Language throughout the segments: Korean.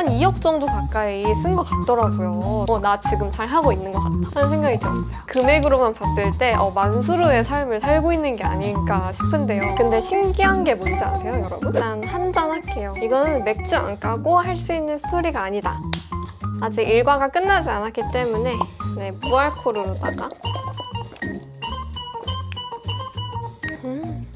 한 2억 정도 가까이 쓴 것 같더라고요. 나 지금 잘하고 있는 것 같다 하는 생각이 들었어요. 금액으로만 봤을 때 만수르의 삶을 살고 있는 게 아닐까 싶은데요. 근데 신기한 게 뭔지 아세요, 여러분? 일단 한 잔 할게요. 이거는 맥주 안 까고 할 수 있는 스토리가 아니다. 아직 일과가 끝나지 않았기 때문에 무알코올로다가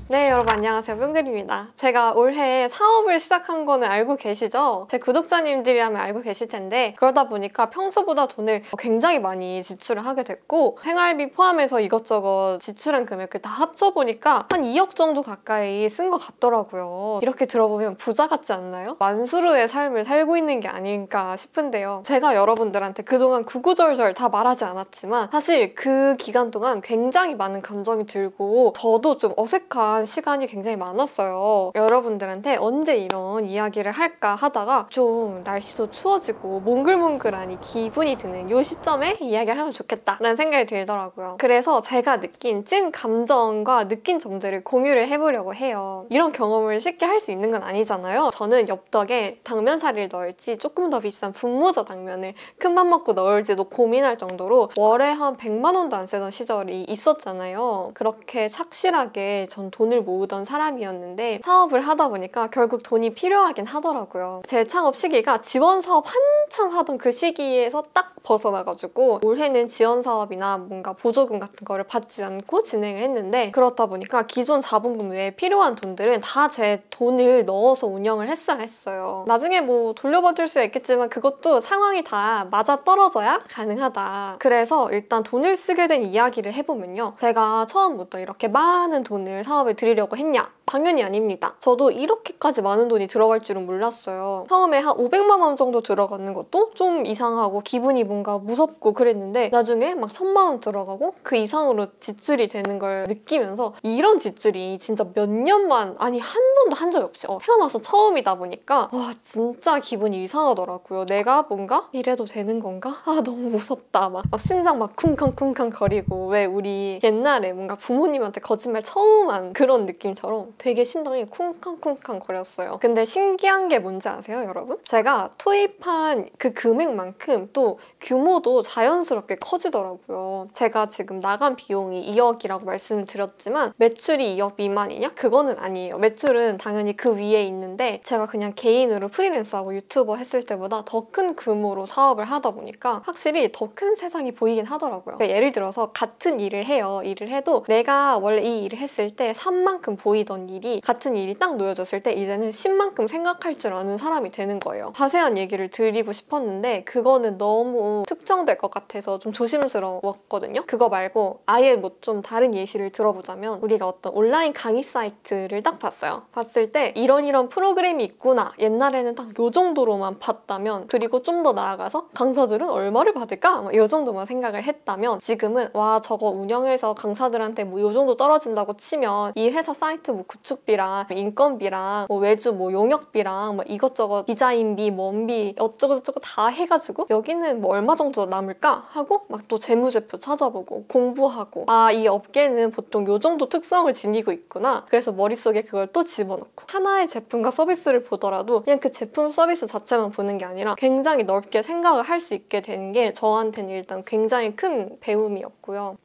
네, 여러분 안녕하세요. 뿅글입니다. 제가 올해 사업을 시작한 거는 알고 계시죠? 제 구독자님들이라면 알고 계실 텐데 그러다 보니까 평소보다 돈을 굉장히 많이 지출을 하게 됐고 생활비 포함해서 이것저것 지출한 금액을 다 합쳐보니까 한 2억 정도 가까이 쓴 것 같더라고요. 이렇게 들어보면 부자 같지 않나요? 만수르의 삶을 살고 있는 게 아닐까 싶은데요. 제가 여러분들한테 그동안 구구절절 다 말하지 않았지만 사실 그 기간 동안 굉장히 많은 감정이 들고 저도 좀 어색한 시간이 굉장히 많았어요. 여러분들한테 언제 이런 이야기를 할까 하다가 좀 날씨도 추워지고 몽글몽글한 이 기분이 드는 이 시점에 이야기를 하면 좋겠다라는 생각이 들더라고요. 그래서 제가 느낀 찐 감정과 느낀 점들을 공유를 해보려고 해요. 이런 경험을 쉽게 할 수 있는 건 아니잖아요. 저는 엽떡에 당면사리를 넣을지 조금 더 비싼 분모자 당면을 큰맘 먹고 넣을지도 고민할 정도로 월에 한 100만 원도 안 쓰던 시절이 있었잖아요. 그렇게 착실하게 전 돈을 모으던 사람이었는데 사업을 하다 보니까 결국 돈이 필요하긴 하더라고요. 제 창업 시기가 지원 사업 한참 하던 그 시기에서 딱 벗어나가지고 올해는 지원 사업이나 뭔가 보조금 같은 거를 받지 않고 진행을 했는데 그렇다 보니까 기존 자본금 외에 필요한 돈들은 다 제 돈을 넣어서 운영을 했어야 했어요. 나중에 뭐 돌려받을 수 있겠지만 그것도 상황이 다 맞아떨어져야 가능하다. 그래서 일단 돈을 쓰게 된 이야기를 해보면요. 제가 처음부터 이렇게 많은 돈을 사업에 들이려고 했냐? 당연히 아닙니다. 저도 이렇게까지 많은 돈이 들어갈 줄은 몰랐어요. 처음에 한 500만 원 정도 들어가는 것도 좀 이상하고 기분이 뭔가 무섭고 그랬는데 나중에 막 1000만 원 들어가고 그 이상으로 지출이 되는 걸 느끼면서 이런 지출이 진짜 몇 년만 아니 한 번도 한 적이 없이 태어나서 처음이다 보니까 와 진짜 기분이 이상하더라고요. 내가 뭔가 이래도 되는 건가? 아 너무 무섭다. 막 심장 막 쿵쾅쿵쾅 거리고 왜 우리 옛날에 뭔가 부모님한테 거짓말 처음 한 그런 느낌처럼 되게 심장이 쿵쾅쿵쾅 거렸어요. 근데 신기한 게 뭔지 아세요, 여러분? 제가 투입한 그 금액만큼 또 규모도 자연스럽게 커지더라고요. 제가 지금 나간 비용이 2억이라고 말씀을 드렸지만 매출이 2억 미만이냐? 그거는 아니에요. 매출은 당연히 그 위에 있는데 제가 그냥 개인으로 프리랜서하고 유튜버 했을 때보다 더 큰 규모로 사업을 하다 보니까 확실히 더 큰 세상이 보이긴 하더라고요. 그러니까 예를 들어서 같은 일을 해요. 일을 해도 내가 원래 이 일을 했을 때 3만큼 보이던 일이 같은 일이 딱 놓여졌을 때 이제는 10만큼 생각할 줄 아는 사람이 되는 거예요. 자세한 얘기를 드리고 싶었는데 그거는 너무 특정될 것 같아서 좀 조심스러웠거든요. 그거 말고 아예 뭐 좀 다른 예시를 들어보자면 우리가 어떤 온라인 강의 사이트를 딱 봤어요. 봤을 때 이런 프로그램이 있구나. 옛날에는 딱 요 정도로만 봤다면 그리고 좀 더 나아가서 강사들은 얼마를 받을까? 이 정도만 생각을 했다면 지금은 와 저거 운영해서 강사들한테 뭐 요 정도 떨어진다고 치면 이 회사 사이트 뭐 구축비랑 인건비랑 뭐 외주 뭐 용역비랑 뭐 이것저것 디자인비, 뭔비 어쩌고저쩌고 다 해가지고 여기는 뭐 얼마 정도 남을까? 하고 막 또 재무제표 찾아보고 공부하고 아 이 업계는 보통 요 정도 특성을 지니고 있구나. 그래서 머릿속에 그걸 또 집어넣고 하나의 제품과 서비스를 보더라도 그냥 그 제품 서비스 자체만 보는 게 아니라 굉장히 넓게 생각을 할 수 있게 되는 게 저한테는 일단 굉장히 큰 배움이었고요.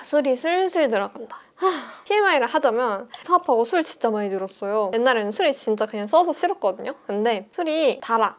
술이 슬슬 들어간다. TMI를 하자면 사업하고 술 진짜 많이 들었어요. 옛날에는 술이 진짜 그냥 써서 싫었거든요. 근데 술이 달아.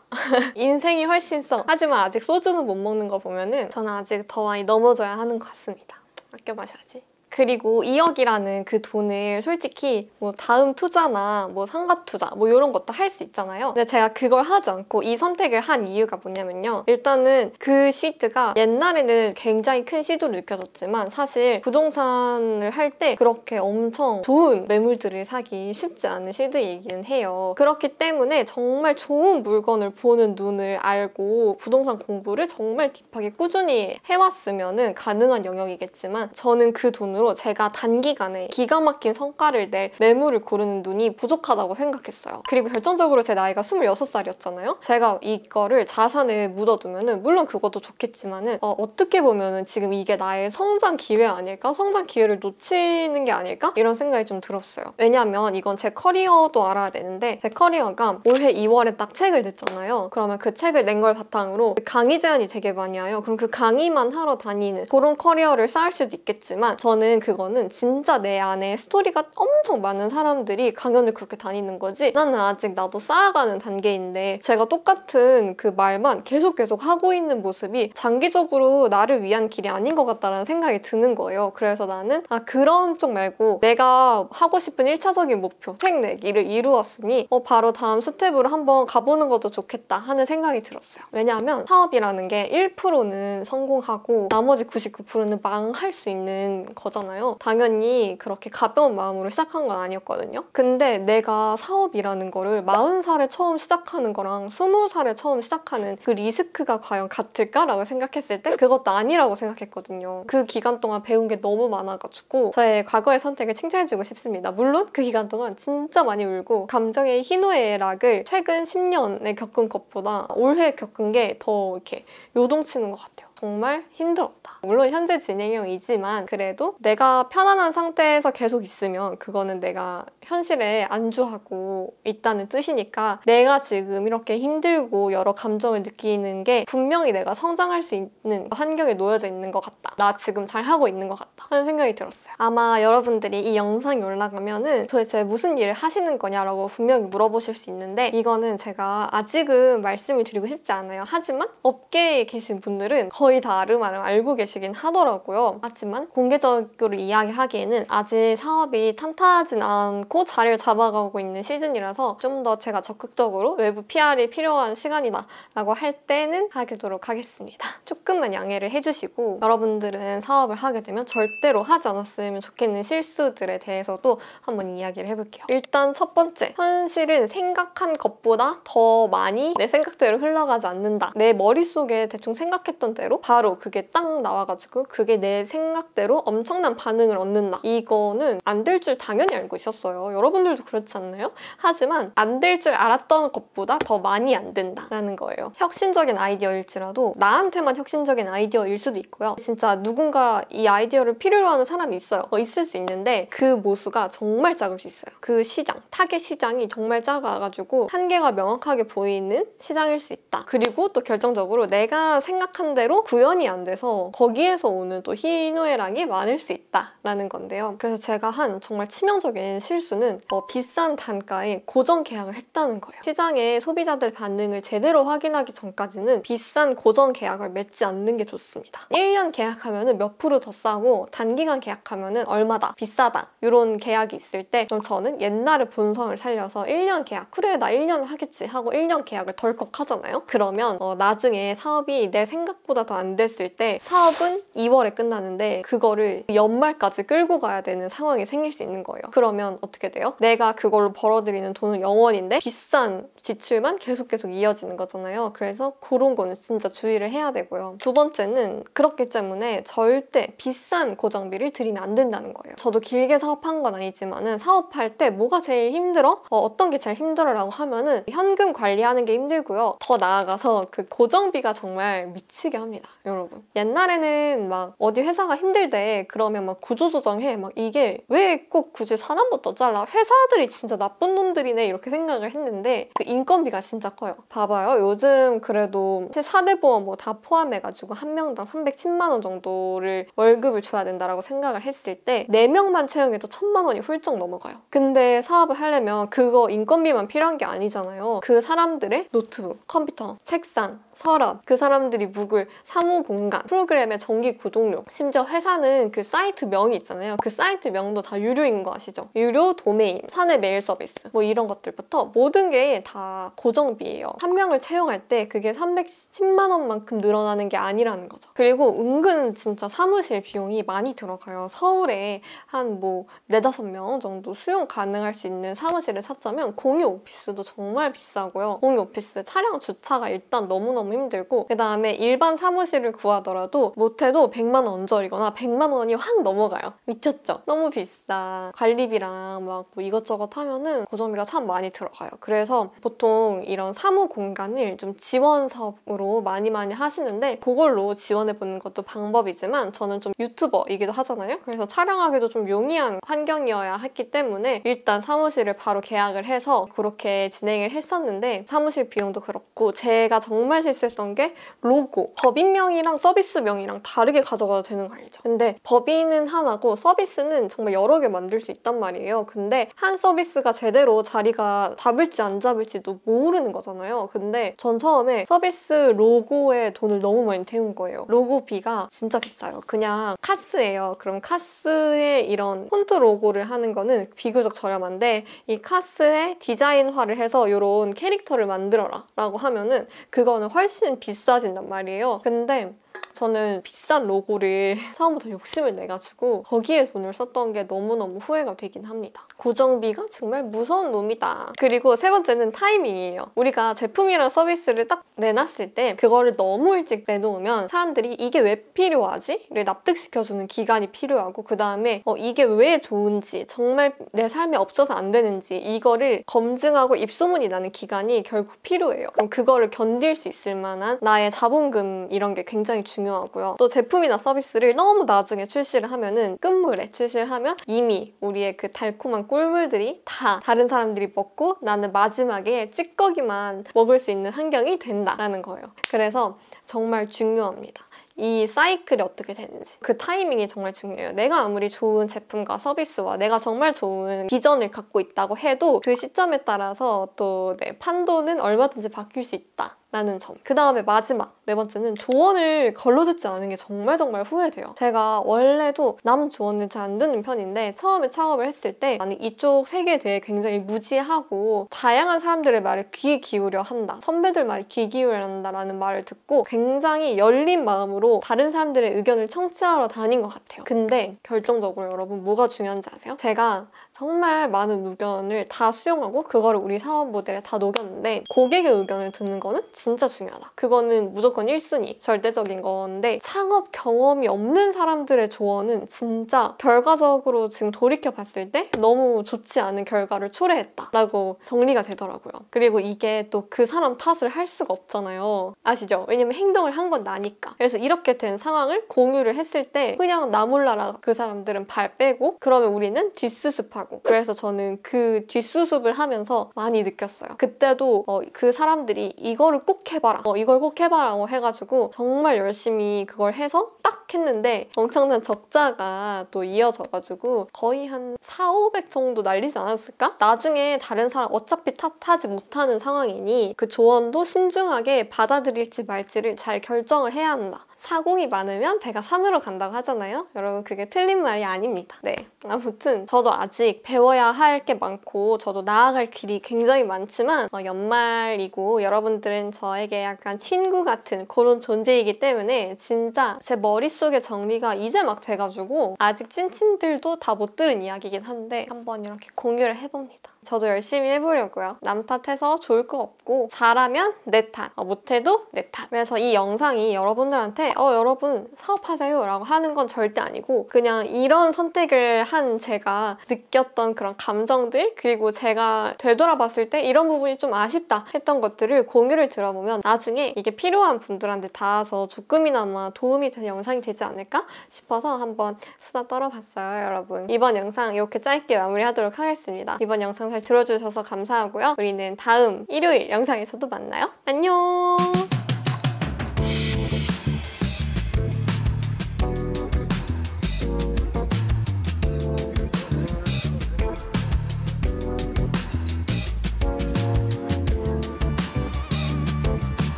인생이 훨씬 써. 하지만 아직 소주는 못 먹는 거 보면은 저는 아직 더 많이 넘어져야 하는 것 같습니다. 아껴 마셔야지. 그리고 2억이라는 그 돈을 솔직히 뭐 다음 투자나 뭐 상가 투자 뭐 이런 것도 할 수 있잖아요. 근데 제가 그걸 하지 않고 이 선택을 한 이유가 뭐냐면요. 일단은 그 시드가 옛날에는 굉장히 큰 시도로 느껴졌지만 사실 부동산을 할 때 그렇게 엄청 좋은 매물들을 사기 쉽지 않은 시드이긴 해요. 그렇기 때문에 정말 좋은 물건을 보는 눈을 알고 부동산 공부를 정말 딥하게 꾸준히 해왔으면 가능한 영역이겠지만 저는 그 돈으로 기준으로 제가 단기간에 기가 막힌 성과를 낼 매물을 고르는 눈이 부족하다고 생각했어요. 그리고 결정적으로 제 나이가 26살이었잖아요. 제가 이거를 자산에 묻어두면은 물론 그것도 좋겠지만은 어떻게 보면은 지금 이게 나의 성장 기회 아닐까? 성장 기회를 놓치는 게 아닐까? 이런 생각이 좀 들었어요. 왜냐하면 이건 제 커리어도 알아야 되는데 제 커리어가 올해 2월에 딱 책을 냈잖아요. 그러면 그 책을 낸 걸 바탕으로 강의 제안이 되게 많이 와요. 그럼 그 강의만 하러 다니는 그런 커리어를 쌓을 수도 있겠지만 저는 그거는 진짜 내 안에 스토리가 엄청 많은 사람들이 강연을 그렇게 다니는 거지 나는 아직 나도 쌓아가는 단계인데 제가 똑같은 그 말만 계속 하고 있는 모습이 장기적으로 나를 위한 길이 아닌 것 같다는 생각이 드는 거예요. 그래서 나는 그런 쪽 말고 내가 하고 싶은 1차적인 목표, 책 내기를 이루었으니 바로 다음 스텝으로 한번 가보는 것도 좋겠다 하는 생각이 들었어요. 왜냐하면 사업이라는 게 1%는 성공하고 나머지 99%는 망할 수 있는 거잖아요. 당연히 그렇게 가벼운 마음으로 시작한 건 아니었거든요. 근데 내가 사업이라는 거를 40살에 처음 시작하는 거랑 20살에 처음 시작하는 그 리스크가 과연 같을까라고 생각했을 때 그것도 아니라고 생각했거든요. 그 기간 동안 배운 게 너무 많아가지고 저의 과거의 선택을 칭찬해주고 싶습니다. 물론 그 기간 동안 진짜 많이 울고 감정의 희노애락을 최근 10년에 겪은 것보다 올해 겪은 게 더 이렇게 요동치는 것 같아요. 정말 힘들었다. 물론 현재 진행형이지만 그래도 내가 편안한 상태에서 계속 있으면 그거는 내가 현실에 안주하고 있다는 뜻이니까 내가 지금 이렇게 힘들고 여러 감정을 느끼는 게 분명히 내가 성장할 수 있는 환경에 놓여져 있는 것 같다. 나 지금 잘하고 있는 것 같다 하는 생각이 들었어요. 아마 여러분들이 이 영상이 올라가면은 도대체 무슨 일을 하시는 거냐라고 분명히 물어보실 수 있는데 이거는 제가 아직은 말씀을 드리고 싶지 않아요. 하지만 업계에 계신 분들은 거의 다 아름아름 알고 계시긴 하더라고요. 하지만 공개적으로 이야기하기에는 아직 사업이 탄탄하진 않고 자리를 잡아가고 있는 시즌이라서 좀 더 제가 적극적으로 외부 PR이 필요한 시간이다 라고 할 때는 하도록 하겠습니다. 조금만 양해를 해주시고 여러분들은 사업을 하게 되면 절대로 하지 않았으면 좋겠는 실수들에 대해서도 한번 이야기를 해볼게요. 일단 첫 번째, 현실은 생각한 것보다 더 많이 내 생각대로 흘러가지 않는다. 내 머릿속에 대충 생각했던 대로 바로 그게 딱 나와가지고 그게 내 생각대로 엄청난 반응을 얻는다. 이거는 안 될 줄 당연히 알고 있었어요. 여러분들도 그렇지 않나요? 하지만 안 될 줄 알았던 것보다 더 많이 안 된다라는 거예요. 혁신적인 아이디어일지라도 나한테만 혁신적인 아이디어일 수도 있고요. 진짜 누군가 이 아이디어를 필요로 하는 사람이 있어요. 있을 수 있는데 그 모수가 정말 작을 수 있어요. 그 시장, 타겟 시장이 정말 작아가지고 한계가 명확하게 보이는 시장일 수 있다. 그리고 또 결정적으로 내가 생각한 대로 구현이 안 돼서 거기에서 오는 또 희노애락이 많을 수 있다라는 건데요. 그래서 제가 한 정말 치명적인 실수는 비싼 단가에 고정 계약을 했다는 거예요. 시장의 소비자들 반응을 제대로 확인하기 전까지는 비싼 고정 계약을 맺지 않는 게 좋습니다. 1년 계약하면 몇 프로 더 싸고 단기간 계약하면 얼마다 비싸다 이런 계약이 있을 때 그럼 저는 옛날의 본성을 살려서 1년 계약 그래 나 1년 하겠지 하고 1년 계약을 덜컥 하잖아요. 그러면 나중에 사업이 내 생각보다 더 안 됐을 때 사업은 2월에 끝나는데 그거를 연말까지 끌고 가야 되는 상황이 생길 수 있는 거예요. 그러면 어떻게 돼요? 내가 그걸로 벌어들이는 돈은 0원인데 비싼 지출만 계속 이어지는 거잖아요. 그래서 그런 거는 진짜 주의를 해야 되고요. 두 번째는 그렇기 때문에 절대 비싼 고정비를 들이면 안 된다는 거예요. 저도 길게 사업한 건 아니지만은 사업할 때 뭐가 제일 힘들어? 어떤 게 제일 힘들어? 라고 하면은 현금 관리하는 게 힘들고요. 더 나아가서 그 고정비가 정말 미치게 합니다. 여러분. 옛날에는 막 어디 회사가 힘들대 그러면 막 구조조정해 막 이게 왜 꼭 굳이 사람부터 잘라? 회사들이 진짜 나쁜 놈들이네 이렇게 생각을 했는데 그 인건비가 진짜 커요. 봐봐요. 요즘 그래도 4대 보험 뭐 다 포함해가지고 한 명당 310만 원 정도를 월급을 줘야 된다라고 생각을 했을 때 4명만 채용해도 1000만 원이 훌쩍 넘어가요. 근데 사업을 하려면 그거 인건비만 필요한 게 아니잖아요. 그 사람들의 노트북, 컴퓨터, 책상, 서랍, 그 사람들이 묵을 사무 공간, 프로그램의 정기 구독료, 심지어 회사는 그 사이트 명이 있잖아요. 그 사이트 명도 다 유료인 거 아시죠? 유료 도메인, 사내 메일 서비스 뭐 이런 것들부터 모든 게 다 고정비예요. 한 명을 채용할 때 그게 310만 원만큼 늘어나는 게 아니라는 거죠. 그리고 은근 진짜 사무실 비용이 많이 들어가요. 서울에 한 뭐 4-5명 정도 수용 가능할 수 있는 사무실을 찾자면 공유 오피스도 정말 비싸고요. 공유 오피스 차량 주차가 일단 너무너무 힘들고 그 다음에 일반 사무실 사무실을 구하더라도 못해도 100만 원 언저리거나 100만 원이 확 넘어가요. 미쳤죠? 너무 비싸. 관리비랑 막 뭐 이것저것 하면은 고정비가 참 많이 들어가요. 그래서 보통 이런 사무 공간을 좀 지원 사업으로 많이 하시는데 그걸로 지원해보는 것도 방법이지만 저는 좀 유튜버이기도 하잖아요. 그래서 촬영하기도 좀 용이한 환경이어야 했기 때문에 일단 사무실을 바로 계약을 해서 그렇게 진행을 했었는데 사무실 비용도 그렇고 제가 정말 실수했던 게 로고. 법인명이랑 서비스명이랑 다르게 가져가도 되는 거 알죠? 근데 법인은 하나고 서비스는 정말 여러 개 만들 수 있단 말이에요. 근데 한 서비스가 제대로 자리가 잡을지 안 잡을지도 모르는 거잖아요. 근데 전 처음에 서비스 로고에 돈을 너무 많이 태운 거예요. 로고비가 진짜 비싸요. 그냥 카스예요. 그럼 카스에 이런 폰트 로고를 하는 거는 비교적 저렴한데 이 카스에 디자인화를 해서 이런 캐릭터를 만들어라 라고 하면은 그거는 훨씬 비싸진단 말이에요. 근데 저는 비싼 로고를 처음부터 욕심을 내가지고 거기에 돈을 썼던 게 너무너무 후회가 되긴 합니다. 고정비가 정말 무서운 놈이다. 그리고 세 번째는 타이밍이에요. 우리가 제품이랑 서비스를 딱 내놨을 때 그거를 너무 일찍 내놓으면 사람들이 이게 왜 필요하지? 를 납득시켜주는 기간이 필요하고 그 다음에 이게 왜 좋은지 정말 내 삶에 없어서 안 되는지 이거를 검증하고 입소문이 나는 기간이 결국 필요해요. 그럼 그거를 견딜 수 있을 만한 나의 자본금 이런 게 굉장히 중요하고요. 또 제품이나 서비스를 너무 나중에 출시를 하면은 끝물에 출시를 하면 이미 우리의 그 달콤한 꿀물들이 다 다른 사람들이 먹고 나는 마지막에 찌꺼기만 먹을 수 있는 환경이 된다라는 거예요. 그래서 정말 중요합니다. 이 사이클이 어떻게 되는지 그 타이밍이 정말 중요해요. 내가 아무리 좋은 제품과 서비스와 내가 정말 좋은 비전을 갖고 있다고 해도 그 시점에 따라서 또 내 판도는 얼마든지 바뀔 수 있다. 라는 점. 그 다음에 마지막 네 번째는 조언을 걸러듣지 않은 게 정말 후회돼요. 제가 원래도 남 조언을 잘 안 듣는 편인데 처음에 창업을 했을 때 나는 이쪽 세계에 대해 굉장히 무지하고 다양한 사람들의 말에 귀 기울여 한다. 선배들 말에 귀 기울여야 한다라는 말을 듣고 굉장히 열린 마음으로 다른 사람들의 의견을 청취하러 다닌 것 같아요. 근데 결정적으로 여러분 뭐가 중요한지 아세요? 제가 정말 많은 의견을 다 수용하고 그거를 우리 사업 모델에 다 녹였는데 고객의 의견을 듣는 거는 진짜 중요하다. 그거는 무조건 1순위, 절대적인 건데 창업 경험이 없는 사람들의 조언은 진짜 결과적으로 지금 돌이켜봤을 때 너무 좋지 않은 결과를 초래했다라고 정리가 되더라고요. 그리고 이게 또 그 사람 탓을 할 수가 없잖아요. 아시죠? 왜냐면 행동을 한 건 나니까. 그래서 이렇게 된 상황을 공유를 했을 때 그냥 나 몰라라 그 사람들은 발 빼고 그러면 우리는 뒷수습하고 그래서 저는 그 뒷수습을 하면서 많이 느꼈어요. 그때도 그 사람들이 이거를 꼭 해봐라. 이걸 꼭 해봐라고 해가지고 정말 열심히 그걸 해서 딱 했는데 엄청난 적자가 또 이어져가지고 거의 한 400, 500 정도 날리지 않았을까? 나중에 다른 사람 어차피 탓하지 못하는 상황이니 그 조언도 신중하게 받아들일지 말지를 잘 결정을 해야 한다. 사공이 많으면 배가 산으로 간다고 하잖아요. 여러분 그게 틀린 말이 아닙니다. 네, 아무튼 저도 아직 배워야 할 게 많고 저도 나아갈 길이 굉장히 많지만 연말이고 여러분들은 저에게 약간 친구 같은 그런 존재이기 때문에 진짜 제 머릿속에 정리가 이제 막 돼가지고 아직 찐친들도 다 못 들은 이야기긴 한데 한번 이렇게 공유를 해봅니다. 저도 열심히 해보려고요. 남 탓해서 좋을 거 없고 잘하면 내 탓, 못해도 내 탓. 그래서 이 영상이 여러분들한테 여러분 사업하세요 라고 하는 건 절대 아니고 그냥 이런 선택을 한 제가 느꼈던 그런 감정들 그리고 제가 되돌아봤을 때 이런 부분이 좀 아쉽다 했던 것들을 공유를 들어보면 나중에 이게 필요한 분들한테 닿아서 조금이나마 도움이 되는 영상이 되지 않을까 싶어서 한번 수다 떨어봤어요. 여러분 이번 영상 이렇게 짧게 마무리하도록 하겠습니다. 이번 영상 잘 들어주셔서 감사하고요. 우리는 다음 일요일 영상에서도 만나요. 안녕!